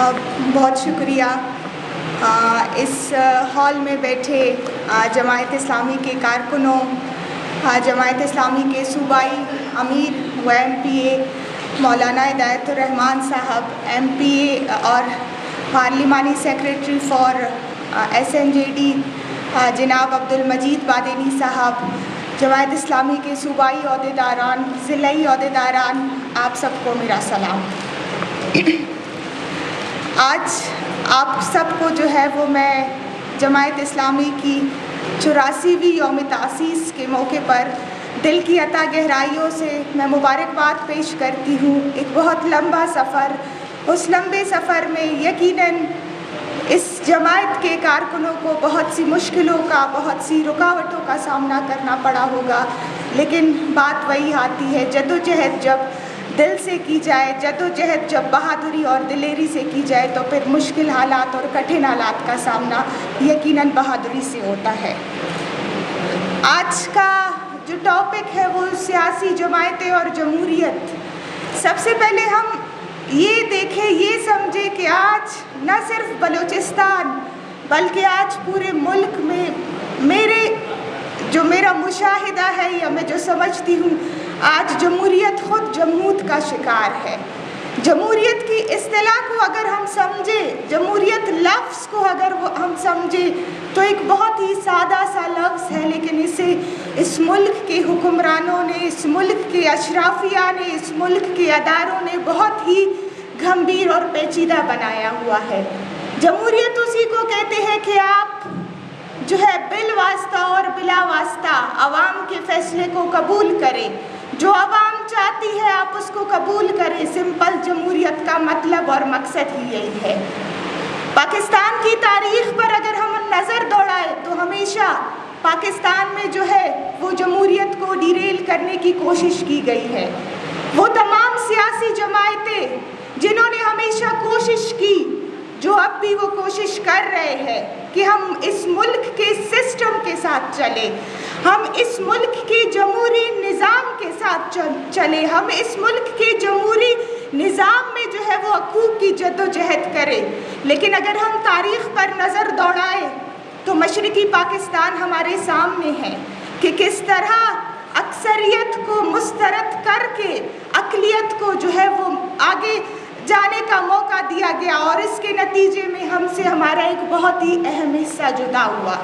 بہت شکریہ اس ہال میں بیٹھے جماعت اسلامی کے کارکنوں، جماعت اسلامی کے صوبائی امیر و ایم پی اے مولانا ہدایت الرحمان صاحب، ایم پی اے اور پارلیمانی secretary for S N J D جناب عبدالمجید بادینی صاحب، جماعت اسلامی کے صوبائی عہدیداران، ضلعی عہدیداران، آپ سب کو میرا سلام۔ آج آپ سب کو جو ہے وہ میں جماعت اسلامی کی 84ویں یوم تاسیس کے موقع پر دل کی عطا گہرائیوں سے میں مبارکباد پیش کرتی ہوں۔ ایک بہت لمبا سفر، اس لمبے سفر میں یقیناً اس جماعت کے کارکنوں کو بہت سی مشکلوں کا، بہت سی رکاوٹوں کا سامنا کرنا پڑا ہوگا، لیکن بات وہی آتی ہے، جدوجہد جب دل سے کی جائے، جدوجہد جب بہادری اور دلیری سے کی جائے تو پھر مشکل حالات اور کٹھن حالات کا سامنا یقیناً بہادری سے ہوتا ہے۔ آج کا جو ٹاپک ہے وہ سیاسی جماعتیں اور جمہوریت۔ سب سے پہلے ہم یہ دیکھیں، یہ سمجھیں کہ آج نہ صرف بلوچستان بلکہ آج پورے ملک میں میرا مشاہدہ ہے یا میں جو سمجھتی ہوں، آج جمہوریت خود جمود کا شکار ہے۔ جمہوریت کی اصطلاح کو اگر ہم سمجھیں، جمہوریت لفظ کو اگر ہم سمجھیں تو ایک بہت ہی سادہ سا لفظ ہے، لیکن اسے اس ملک کے حکمرانوں نے، اس ملک کے اشرافیہ نے، اس ملک کے اداروں نے بہت ہی گھمبیر اور پیچیدہ بنایا ہوا ہے۔ جمہوریت اسی کو کہتے ہیں کہ آپ جو ہے بالواسطہ اور بلا واسطہ عوام کے فیصلے کو قبول کریں، جو عوام چاہتی ہے آپ اس کو قبول کریں۔ سمپل جمہوریت کا مطلب اور مقصد ہی یہی ہے۔ پاکستان کی تاریخ پر اگر ہم نظر دوڑائیں تو ہمیشہ پاکستان میں جو ہے وہ جمہوریت کو ڈیریل کرنے کی کوشش کی گئی ہے۔ وہ تمام سیاسی جماعتیں جنہوں نے ہمیشہ کوشش کی، جو اب بھی وہ کوشش کر رہے ہیں کہ ہم اس ملک کے سسٹم کے ساتھ چلیں، ہم اس ملک کے جمہوری نظام کے ساتھ چلیں، ہم اس ملک کے جمہوری نظام میں جو ہے وہ حقوق کی جدوجہد کریں، لیکن اگر ہم تاریخ پر نظر دوڑائیں تو مشرقی پاکستان ہمارے سامنے ہے کہ کس طرح اکثریت کو مسترد کر کے اقلیت کو جو ہے وہ آگے جانے کا موقع دیا گیا، اور اس کے نتیجے میں ہم سے ہمارا ایک بہت ہی اہم حصہ جدا ہوا۔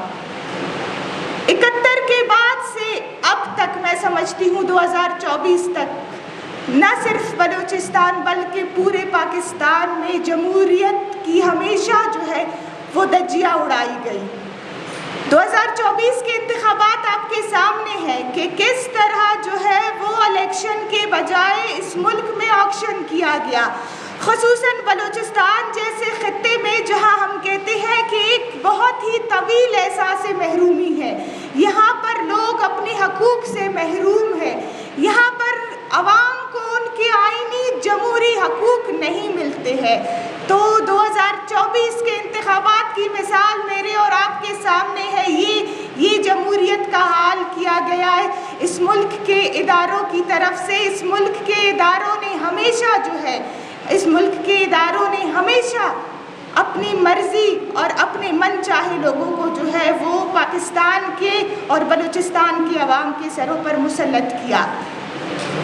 71 کے بعد سے اب تک میں سمجھتی ہوں 2024 تک نہ صرف بلوچستان بلکہ پورے پاکستان میں جمہوریت کی ہمیشہ جو ہے وہ دھجیاں اڑائی گئی۔ 2024 کے انتخابات آپ کے سامنے ہیں کہ کس طرح جو ہے وہ الیکشن کے بجائے اس ملک میں آکشن کیا گیا، خصوصاً بلوچستان جیسے خطے میں جہاں ہم کہتے ہیں کہ ایک بہت ہی طویل احساس محرومی ہے، یہاں پر لوگ اپنے حقوق سے محروم ہیں، یہاں پر عوام کو ان کے آئینی جمہوری حقوق نہیں ملتے ہیں۔ تو 2024 کے انتخابات کی مثال میرے اور آپ کے سامنے ہے، یہ جمہوریت کا حال کیا گیا ہے اس ملک کے اداروں کی طرف سے۔ اس ملک کے اداروں نے ہمیشہ جو ہے، اس ملک کے اداروں نے ہمیشہ اپنی مرضی اور اپنے من چاہے لوگوں کو جو ہے وہ پاکستان کے اور بلوچستان کے عوام کے سروں پر مسلط کیا۔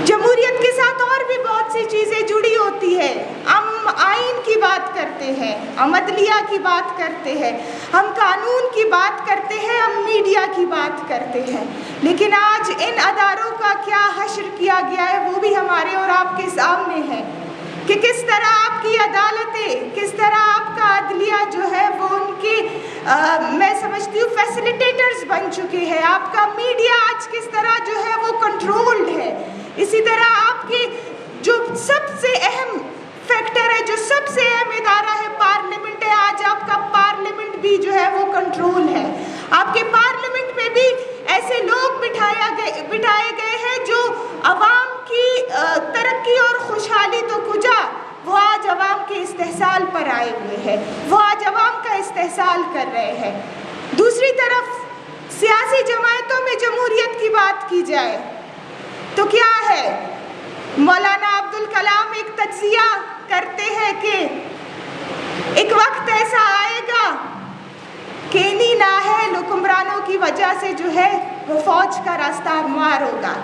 جمہوریت کے ساتھ اور بھی بہت سی چیزیں جڑی ہوتی ہے، ہم آئین کی بات کرتے ہیں، ہم عدلیہ کی بات کرتے ہیں، ہم قانون کی بات کرتے ہیں، ہم میڈیا کی بات کرتے ہیں، لیکن آج ان اداروں کا کیا حشر کیا گیا ہے وہ بھی ہمارے اور آپ کے سامنے ہے کہ کس طرح آپ کی عدالتیں، کس طرح آپ کا عدلیہ جو ہے وہ ان کے میں سمجھتی ہوں فیسیلیٹیٹرز بن چکے ہیں، آپ کا میڈیا آج کس طرح جو ہے وہ کنٹرولڈ ہے، اسی طرح آپ کے جو سب سے اہم فیکٹر ہے، جو سب سے اہم ادارہ ہے پارلیمنٹ ہے، آج آپ کا پارلیمنٹ بھی جو ہے وہ کنٹرول ہے۔ آپ کے پارلیمنٹ میں بھی ایسے لوگ بٹھائے گئے ہیں جو عوام کی ترقی اور خوشحالی تو کجا، وہ آج عوام کے استحصال پر آئے ہوئے ہیں، وہ آج عوام کا استحصال کر رہے ہیں۔ دوسری طرف سیاسی جماعتوں میں جمہوریت کی بات کی جائے تو کیا ہے، مولانا عبدالکلام ایک تجزیہ کرتے ہیں کہ ایک وقت ایسا آئے گا کہ انہی نااہل حکمرانوں کی وجہ سے جو ہے وہ فوج کا راستہ ہموار ہوگا.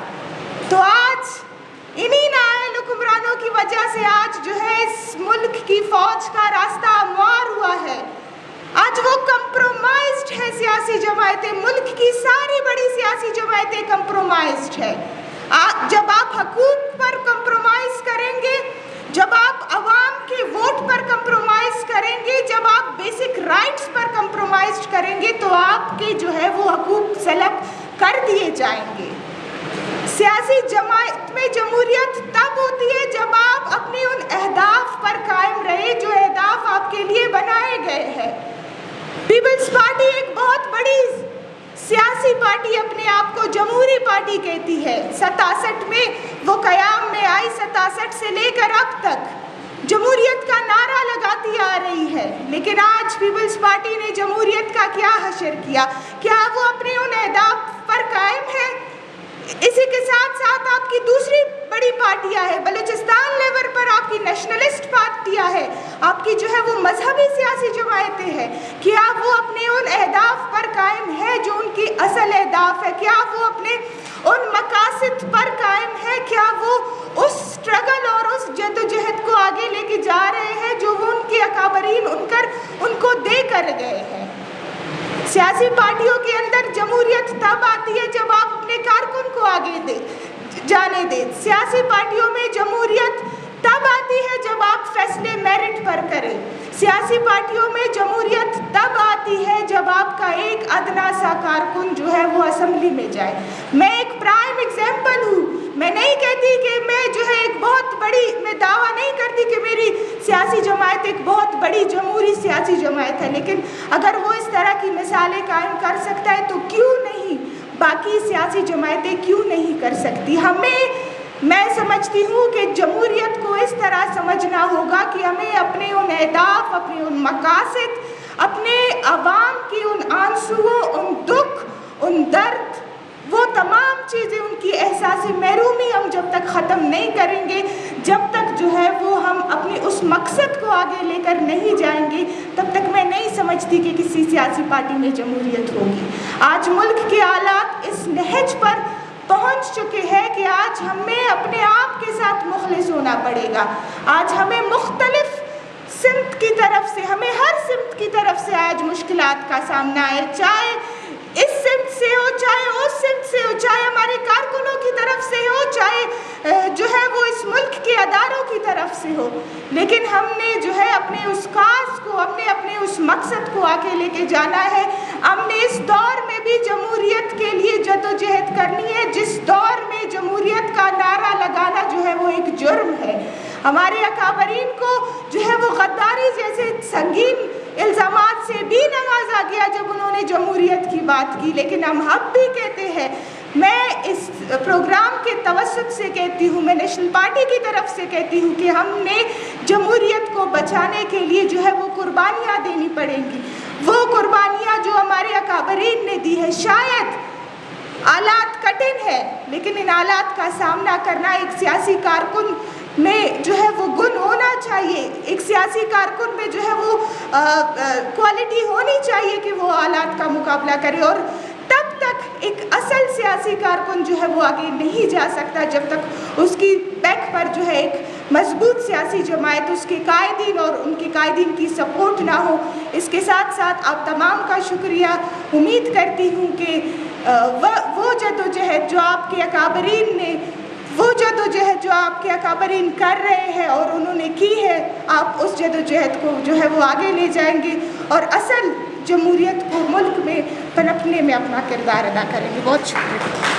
تو آج انہی نااہل حکمرانوں کی وجہ سے آج جو ہے اس ملک کی فوج کا راستہ ہموار ہوا ہے. آج وہ کمپرومائزڈ ہے سیاسی جماعتیں، ملک کی ساری بڑی سیاسی جماعتیں کمپرومائزڈ ہے. جب آپ حقوق پر کمپرومائز کریں گے، جب آپ عوام کے ووٹ پر کمپرومائز کریں گے، جب آپ بیسک رائٹس پر کمپرومائز کریں گے تو آپ کے جو ہے وہ حقوق سلب کر دیے جائیں گے. سیاسی جماعت میں جمہوریت تب ہوتی ہے جب آپ اپنے ان اہداف پر قائم رہے جو اہداف آپ کے لیے بنائے گئے ہیں. پیپلز پارٹی ایک بہت بڑی سیاسی پارٹی اپنے آپ کو جمہوری پارٹی کہتی ہے. 67 میں وہ قیام میں آئی، 67 سے لے کر اب تک جمہوریت کا نعرہ لگاتی آ رہی ہے. لیکن آج پیپلز پارٹی نے جمہوریت کا کیا حشر کیا؟ کیا وہ اپنے ان اہداف پر قائم ہے؟ اسی کے ساتھ ساتھ آپ کی دوسری بڑی پارٹیاں ہیں، بلوچستان لیول پر آپ کی نیشنلسٹ پارٹیاں ہیں، آپ کی جو ہے وہ مذہبی سیاسی جماعتیں ہیں. کیا وہ اپنے ان اہداف پر قائم ہے جو ان کی اصل اہداف ہے؟ کیا وہ اپنے ان مقاصد پر قائم ہے؟ کیا وہ اس اسٹرگل اور اس جدوجہد کو آگے لے کے جا رہے ہیں جو وہ ان کے اکابرین ان کو دے کر گئے ہیں؟ سیاسی پارٹیوں کے اندر جمہوریت تب آتی ہے جب آپ اپنے کارکن کو آگے جانے دیں. سیاسی پارٹیوں میں جمہوریت تب آتی ہے جب آپ فیصلے میرٹ پر کریں. سیاسی پارٹیوں میں جمہوریت تب آتی ہے جب آپ کا ایک ادنا سا کارکن جو ہے وہ اسمبلی میں جائے. میں ایک پرائم ایگزامپل ہوں. میں نہیں کہتی کہ میں جو ہے ایک بہت بڑی، میں دعویٰ نہیں کرتی کہ میری سیاسی جماعت ایک بہت بڑی جمہوری سیاسی جماعت ہے، لیکن اگر وہ اس طرح کی مثالیں قائم کر سکتا ہے تو کیوں نہیں باقی سیاسی جماعتیں کیوں نہیں کر سکتی؟ میں سمجھتی ہوں کہ جمہوریت کو اس طرح سمجھنا ہوگا کہ ہمیں اپنے ان اہداف، اپنے ان مقاصد، اپنے عوام کی ان آنسوؤں، ان دکھ، ان درد، وہ تمام چیزیں، ان کی احساس محرومی ہم جب تک ختم نہیں کریں گے، جب تک جو ہے وہ ہم اپنے اس مقصد کو آگے لے کر نہیں جائیں گے، تب تک میں نہیں سمجھتی کہ کسی سیاسی پارٹی میں جمہوریت ہوگی. آج ملک کے حالات اس نہج پر پہنچ چکے ہیں کہ آج ہمیں اپنے آپ کے ساتھ مخلص ہونا پڑے گا. آج ہمیں مختلف سمت کی طرف سے، ہمیں ہر سمت کی طرف سے آج مشکلات کا سامنا ہے، چاہے اس سمت سے ہو، چاہے اس سمت سے ہو، چاہے ہمارے کارکنوں کی طرف سے ہو، چاہے جو ہے وہ اس ملک کے اداروں کی طرف سے ہو. لیکن ہم نے جو ہے اپنے اس کاز کو، ہم نے اپنے اس مقصد کو آگے لے کے جانا ہے. ہم نے اس دور میں بھی جمہوریت کے لیے جدوجہد کرنی ہے جس دور میں جمہوریت کا نعرہ لگانا جو ہے وہ ایک جرم ہے. ہمارے اکابرین کو جو ہے وہ غداری جیسے سنگین الزامات سے بھی نوازا گیا جب انہوں نے جمہوریت کی بات کی. لیکن ہم اب بھی کہتے ہیں، میں اس پروگرام کے توسط سے کہتی ہوں، میں نیشنل پارٹی کی طرف سے کہتی ہوں کہ ہم نے جمہوریت کو بچانے کے لیے جو ہے وہ قربانیاں دینی پڑیں گی. وہ قربانیاں جو ہمارے اکابرین نے دی ہے، شاید حالات کٹھن ہے، لیکن ان حالات کا سامنا کرنا ایک سیاسی کارکن میں جو ہے وہ گن ہونا چاہیے. ایک سیاسی کارکن میں جو ہے وہ کوالٹی ہونی چاہیے کہ وہ حالات کا مقابلہ کرے. اور تب تک ایک اصل سیاسی کارکن جو ہے وہ آگے نہیں جا سکتا جب تک اس کی بیک پر جو ہے ایک مضبوط سیاسی جماعت، اس کے قائدین اور ان کے قائدین کی سپورٹ نہ ہو. اس کے ساتھ ساتھ آپ تمام کا شکریہ. امید کرتی ہوں کہ وہ جدوجہد جو آپ کے اکابرین نے، وہ جدوجہد جو آپ کے اکابرین کر رہے ہیں اور انہوں نے کی ہے، آپ اس جدوجہد کو جو ہے وہ آگے لے جائیں گے اور اصل جمہوریت کو ملک میں پنپنے میں اپنا کردار ادا کریں گے. بہت شکریہ.